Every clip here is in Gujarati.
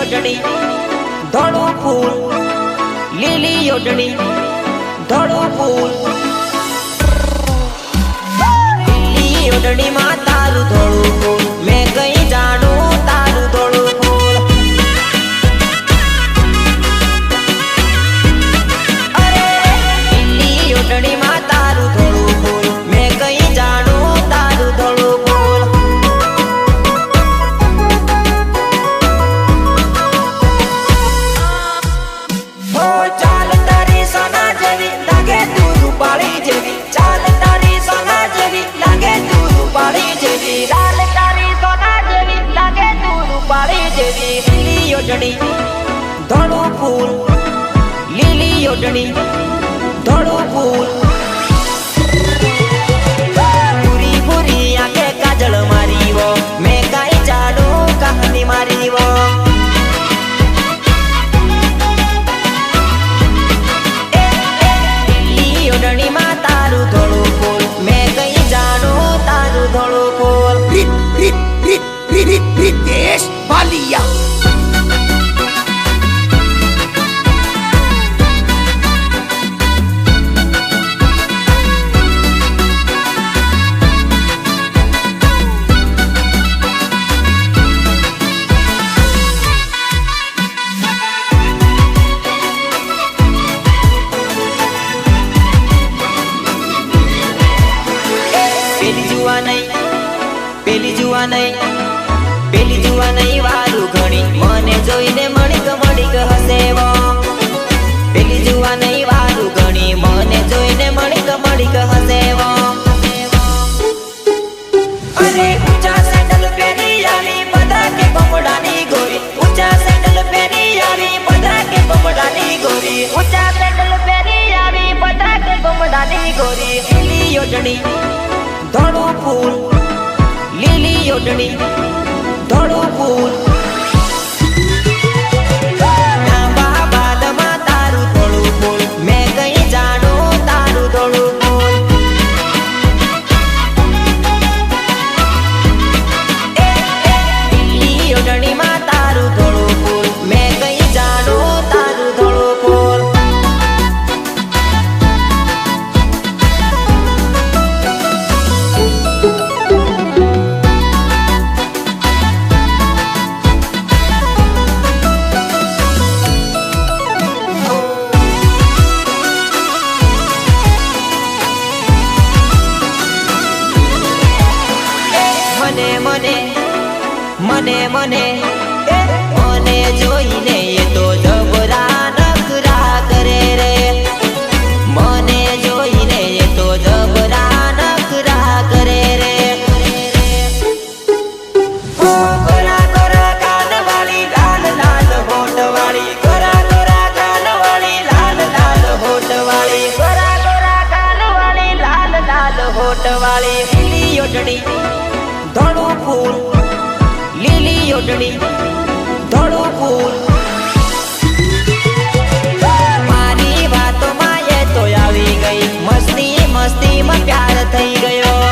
ઓઢણી ધોળું ફૂલ, લીલી ઓઢણી ધોળું ફૂલ, લીલી ઓઢણી માં તારું ધોળું ફૂલ, મેં કઈ જાણું તારું ધોળું ફૂલ. અરે લીલી ઓઢણી માં તારું ધોળું ફૂલ, મેં કઈ જાણું તારું ધોળું ફૂલ. ઓ ચાલ તારી સોના જેવી લાગે તું રૂપાળી જેવી, ચાલ તારી સોના જેવી લાગે તું રૂપાળી જેવી, ચાલ તારી સોના જેવી લાગે તું રૂપાળી જેવી. લીલી ઓઢણી ધોળું ફૂલ, લીલી ઓઢણી ધોળું ફૂલ, પૂરી પૂરી આંખે કાજળ મારી વો, મેં કાઈ જાણું કહાની મારી વો. લીલી ઓઢણી માં તારું ધોળું ફૂલ, મેં કઈ જાણું તારું ધોળું ફૂલ. Ritesh Balia. પેલી જુવા નહીં, પેલી જુવા નહીં વારું ઘણી, મને જોઈને મણિક મણિક હસેવો. પેલી જુવા નહીં વારું ઘણી, મને જોઈને મણિક મણિક હસેવો. અરે ઊંચા સેન્ડલ પહેરી આવી બધા કે બમડાની ગોરી, ઊંચા સેન્ડલ પહેરી આવી બધા કે બમડાની ગોરી, ઊંચા સેન્ડલ પહેરી આવી બધા કે બમડાની ગોરી. લીલી ઓઢણી ધોળું ફૂલ, લીલી ઓઢણી ધોળું ફૂલ, લાંબા બાદમાં તારું ધોળું ફૂલ, મેં કઈ જાણું તારું ધોળું ફૂલ. લીલી ઓઢણીમાં તારું ધોળું ફૂલ, મેં કઈ જાણું તારું ધોળું ફૂલ. મને મને જોઈને એ તો જબરા નખરા કરે રે, મને જોઈને એ તો જબરા નખરા કરે રે. ગોરા ગોરા કાનવાળી લાલ લાલ હોઠવાળી, ગોરા ગોરા કાનવાળી લાલ લાલ હોઠવાળી, ગોરા ગોરા કાનવાળી લાલ લાલ હોઠવાળી. લીલી ઓઢણી ધોળું ફૂલ, લીલી ઓઢણી ધોળું ફૂલ, મારી વાતોમાં એ તો આવી ગઈ, મસ્તી મસ્તીમાં પ્યાર થઈ ગયો.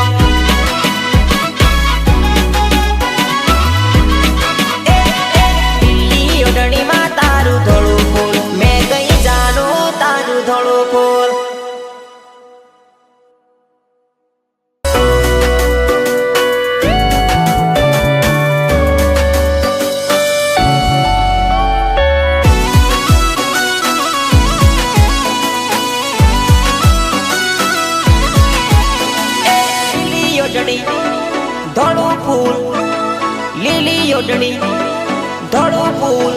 લીલી ઓઢણીમાં તારું ધોળું ફૂલ, મેં કઈ જાણું તારું ધોળું ફૂલ. ધોળું ફૂલ, લીલી ઓઢણી ધોળું ફૂલ,